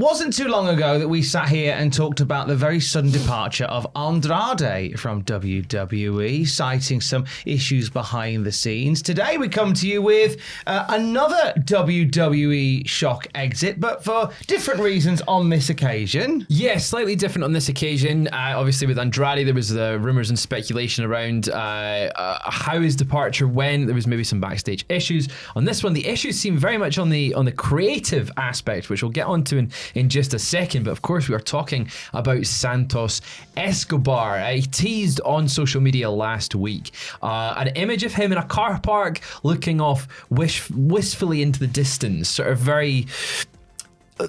wasn't too long ago that we sat here and talked about the very sudden departure of Andrade from WWE, citing some issues behind the scenes. Today we come to you with another WWE shock exit, but for different reasons on this occasion. Yeah, slightly different on this occasion. Obviously with Andrade, there was rumours and speculation around how his departure went. There was maybe some backstage issues. On this one, the issues seem very much on the creative aspect, which we'll get onto in just a second. But of course, we are talking about Santos Escobar. He teased on social media last week an image of him in a car park looking off wistfully into the distance, sort of very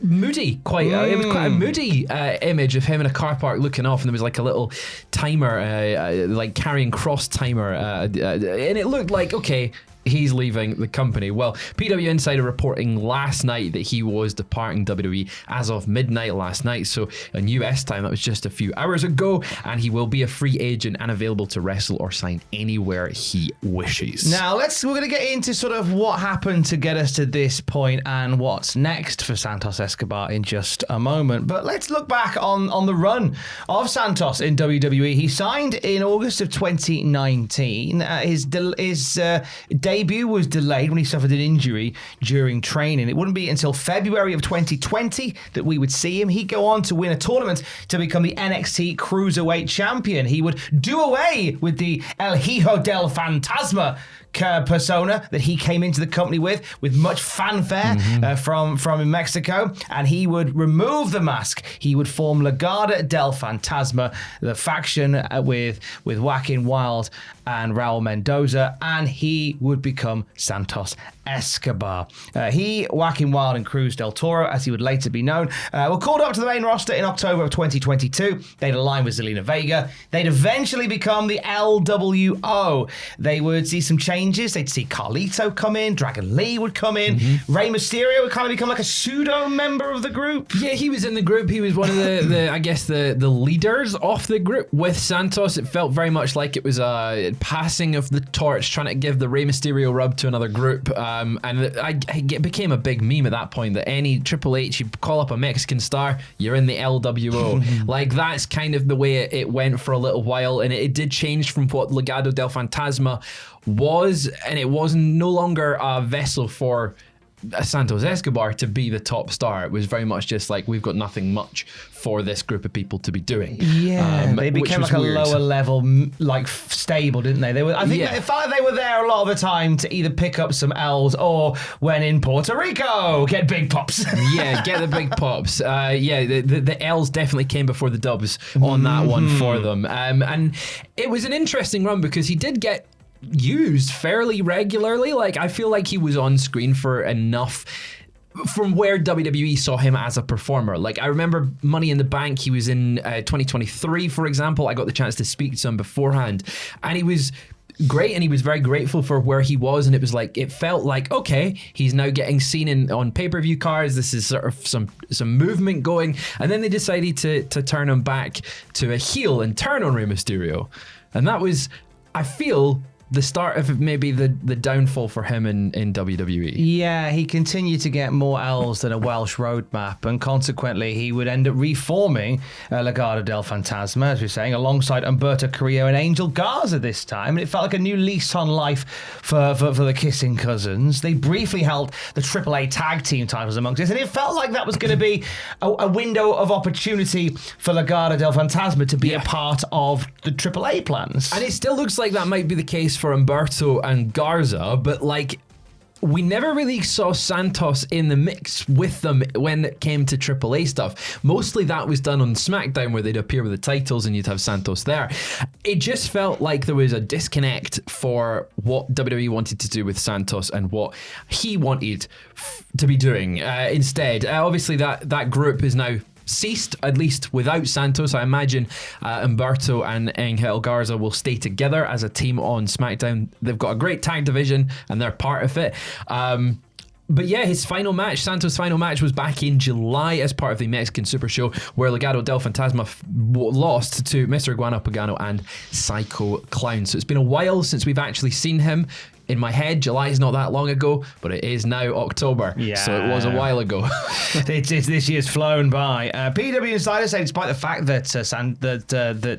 moody, it was quite a moody image of him in a car park looking off, and there was like a little timer, like carrying cross timer, and it looked like, okay, he's leaving the company. Well, PW Insider reporting last night that he was departing WWE as of midnight last night. So in US time, that was just a few hours ago, and he will be a free agent and available to wrestle or sign anywhere he wishes. Now we're going to get into sort of what happened to get us to this point and what's next for Santos Escobar in just a moment. But let's look back on the run of Santos in WWE. He signed in August of 2019. His debut was delayed when he suffered an injury during training. It wouldn't be until February of 2020 that we would see him. He'd go on to win a tournament to become the NXT Cruiserweight Champion. He would do away with the El Hijo del Fantasma persona that he came into the company with much fanfare from Mexico, and he would remove the mask. He would form Legado del Fantasma, the faction with Joaquin Wilde and Raul Mendoza, and he would become Santos Escobar. Joaquin Wilde and Cruz del Toro, as he would later be known, were called up to the main roster in October of 2022. They'd align with Zelina Vega. They'd eventually become the LWO. They would see some changes. They'd see Carlito come in, Dragon Lee would come in, Rey Mysterio would kind of become like a pseudo member of the group. Yeah, he was in the group. He was one of the leaders of the group with Santos. It felt very much like it was a passing of the torch, trying to give the Rey Mysterio rub to another group. And it became a big meme at that point that any Triple H, you call up a Mexican star, you're in the LWO. Like, that's kind of the way it went for a little while, and it did change from what Legado del Fantasma was, and it was no longer a vessel for Santos Escobar to be the top star. It was very much just like, we've got nothing much for this group of people to be doing. Yeah, they became like a lower level, like stable, didn't they? I think it felt like they were there a lot of the time to either pick up some L's or, when in Puerto Rico, get big pops. Yeah, get the big pops. The L's definitely came before the dubs on that one for them. And it was an interesting run because he did get used fairly regularly. Like, I feel like he was on screen for enough from where WWE saw him as a performer. Like, I remember Money in the Bank, he was in 2023, for example. I got the chance to speak to him beforehand, and he was great, and he was very grateful for where he was, and it felt like, okay, he's now getting seen on pay-per-view cards. This is sort of some movement going, and then they decided to turn him back to a heel and turn on Rey Mysterio, and that was, I feel, the start of maybe the downfall for him in WWE. Yeah, he continued to get more L's than a Welsh roadmap, and consequently he would end up reforming Legado del Fantasma, as we're saying, alongside Humberto Carrillo and Angel Garza this time, and it felt like a new lease on life for the Kissing Cousins. They briefly held the AAA tag team titles amongst us, and it felt like that was going to be a window of opportunity for Legado del Fantasma to be a part of the AAA plans. And it still looks like that might be the case for Humberto and Garza, but like, we never really saw Santos in the mix with them when it came to AAA stuff. Mostly that was done on SmackDown, where they'd appear with the titles and you'd have Santos there. It just felt like there was a disconnect for what WWE wanted to do with Santos and what he wanted to be doing instead. Obviously that group is now ceased, at least without Santos. I imagine Humberto and Angel Garza will stay together as a team on SmackDown. They've got a great tag division and they're part of it. But yeah, his final match, Santos' final match, was back in July as part of the Mexican Super Show, where Legado del Fantasma lost to Mr. Iguana Pagano and Psycho Clown. So it's been a while since we've actually seen him In my head, July is not that long ago, but it is now October. Yeah. So it was a while ago. It's this year's flown by. PW Insider say, despite the fact that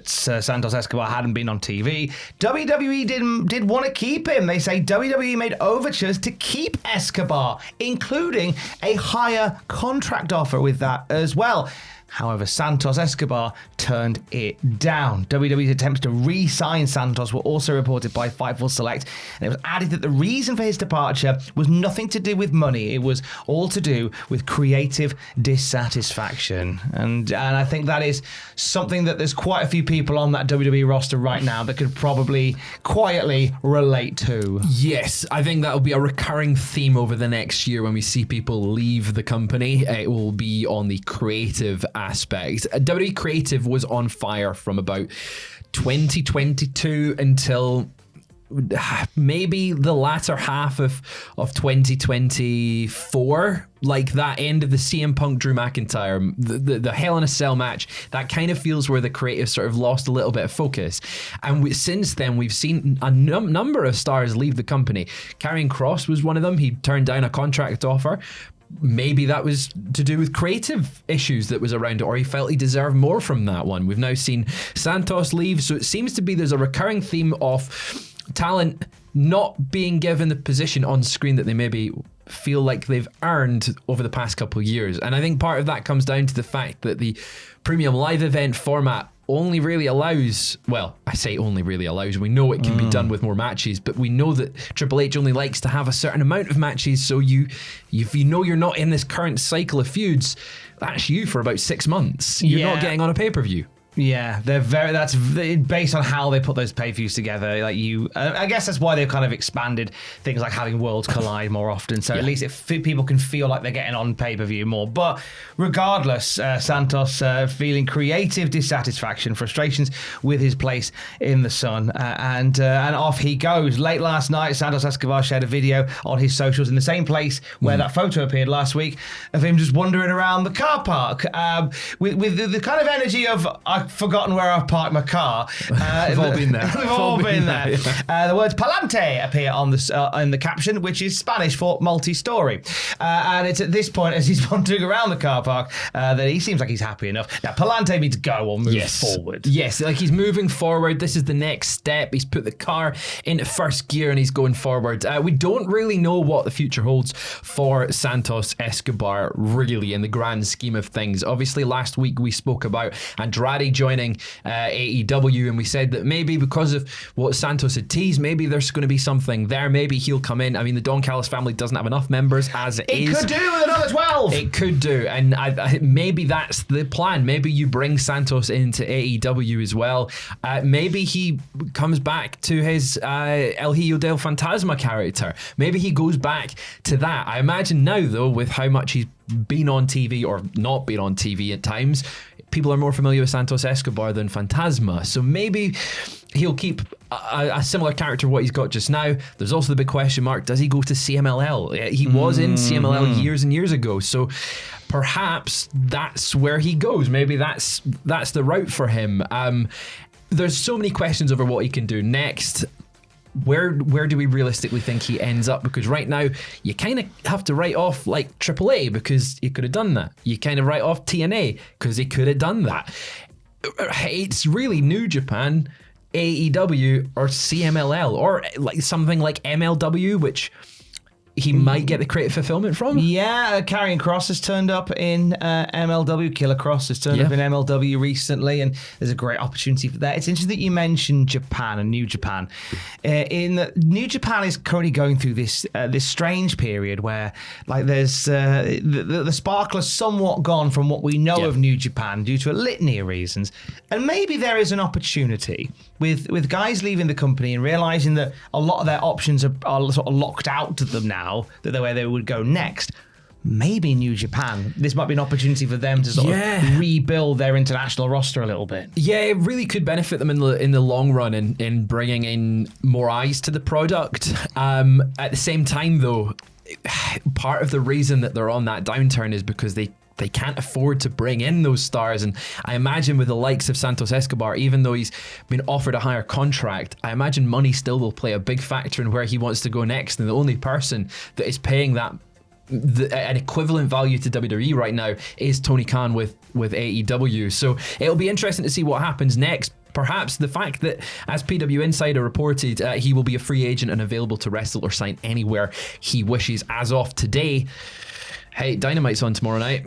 Santos Escobar hadn't been on TV, WWE did want to keep him. They say WWE made overtures to keep Escobar, including a higher contract offer with that as well. However, Santos Escobar turned it down. WWE's attempts to re-sign Santos were also reported by Fightful Select, and it was added that the reason for his departure was nothing to do with money. It was all to do with creative dissatisfaction. And I think that is something that there's quite a few people on that WWE roster right now that could probably quietly relate to. Yes, I think that'll be a recurring theme over the next year when we see people leave the company. It will be on the creative aspect. WWE Creative was on fire from about 2022 until maybe the latter half of 2024, like that end of the CM Punk Drew McIntyre, the Hell in a Cell match. That kind of feels where the creative sort of lost a little bit of focus. And since then, we've seen a number of stars leave the company. Karrion Kross was one of them. He turned down a contract offer. Maybe that was to do with creative issues that was around it, or he felt he deserved more from that one. We've now seen Santos leave, so it seems to be there's a recurring theme of talent not being given the position on screen that they maybe feel like they've earned over the past couple of years. And I think part of that comes down to the fact that the premium live event format only really allows, well, I say only really allows, we know it can be done with more matches, but we know that Triple H only likes to have a certain amount of matches, so if you know you're not in this current cycle of feuds, that's you for about 6 months. You're not getting on a pay-per-view. Yeah, that's based on how they put those pay-per-views together. Like I guess that's why they've kind of expanded things like having worlds collide more often. So at least people can feel like they're getting on pay-per-view more. But regardless, Santos feeling creative dissatisfaction, frustrations with his place in the sun, and off he goes. Late last night, Santos Escobar shared a video on his socials in the same place where that photo appeared last week of him just wandering around the car park with the kind of energy of I've forgotten where I've parked my car. We've all been there. We've all been there. Yeah. The words "palante" appear on in the caption, which is Spanish for multi-story. And it's at this point, as he's wandering around the car park, that he seems like he's happy enough. Now, palante means go or move forward. Yes, like he's moving forward. This is the next step. He's put the car into first gear and he's going forward. We don't really know what the future holds for Santos Escobar, really, in the grand scheme of things. Obviously, last week we spoke about Andrade joining AEW, and we said that maybe because of what Santos had teased, maybe there's going to be something there. Maybe he'll come in. I mean, the Don Callis family doesn't have enough members as it is. It could do with another 12. It could do, and maybe that's the plan. Maybe you bring Santos into AEW as well. Maybe he comes back to his El Hijo del Fantasma character. Maybe he goes back to that. I imagine now, though, with how much he's been on TV or not been on TV at times, people are more familiar with Santos Escobar than Fantasma. So maybe he'll keep a similar character to what he's got just now. There's also the big question mark, does he go to CMLL? He was in CMLL years and years ago. So perhaps that's where he goes. Maybe that's the route for him. There's so many questions over what he can do next. Where do we realistically think he ends up? Because right now, you kind of have to write off like AAA because he could have done that. You kind of write off TNA because he could have done that. It's really New Japan, AEW, or CMLL, or like something like MLW, which he might get the creative fulfillment from. Yeah, Karrion Kross has turned up in MLW. Killer Kross has turned up in MLW recently, and there's a great opportunity for that. It's interesting that you mentioned Japan and New Japan. New Japan is currently going through this strange period where, like, there's the sparkle has somewhat gone from what we know of New Japan due to a litany of reasons, and maybe there is an opportunity with guys leaving the company and realizing that a lot of their options are sort of locked out to them now, that where they would go next. Maybe New Japan, this might be an opportunity for them to sort of rebuild their international roster a little bit. Yeah, it really could benefit them in the long run in bringing in more eyes to the product. At the same time, though, part of the reason that they're on that downturn is because they they can't afford to bring in those stars. And I imagine with the likes of Santos Escobar, even though he's been offered a higher contract, I imagine money still will play a big factor in where he wants to go next. And the only person that is paying that an equivalent value to WWE right now is Tony Khan with AEW. So it'll be interesting to see what happens next. Perhaps the fact that, as PW Insider reported, he will be a free agent and available to wrestle or sign anywhere he wishes as of today. Hey, Dynamite's on tomorrow night.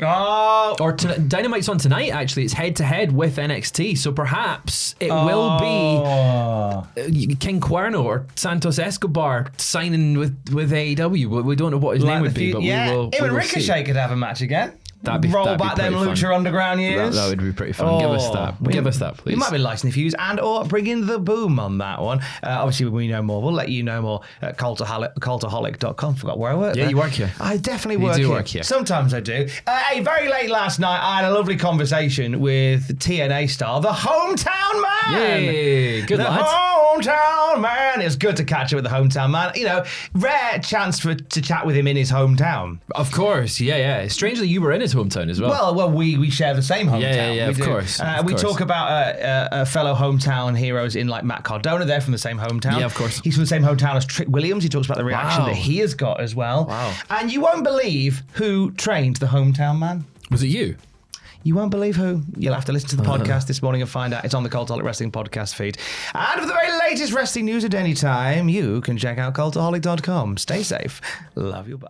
Oh, Or Dynamite's on tonight, actually. It's head-to-head with NXT. So perhaps it will be King Cuerno or Santos Escobar signing with AEW. We don't know what his name would be, but we will. Him and Ricochet could have a match again. Roll back them Lucha Underground years. That would be pretty fun. Give us that. Give us that, please. We might be licensing views and or bring in the boom on that one. Obviously, when we know more, we'll let you know more at cultaholic.com. Forgot where I work. Yeah, you work here. I definitely work here. Sometimes I do. Hey, very late last night, I had a lovely conversation with TNA star, the Hometown Man. Yay, good lad. Hometown Man. It's good to catch up with the Hometown Man. You know, rare chance to chat with him in his hometown. Of course, yeah. Strangely, you were in his hometown as well. Well, we share the same hometown. Yeah, of course. We talk about fellow hometown heroes in like Matt Cardona. They're from the same hometown. Yeah, of course. He's from the same hometown as Trick Williams. He talks about the reaction that he has got as well. Wow. And you won't believe who trained the Hometown Man. Was it you? You won't believe who. You'll have to listen to the podcast this morning and find out. It's on the Cultaholic Wrestling podcast feed. And for the very latest wrestling news at any time, you can check out cultaholic.com. Stay safe. Love you. Bye.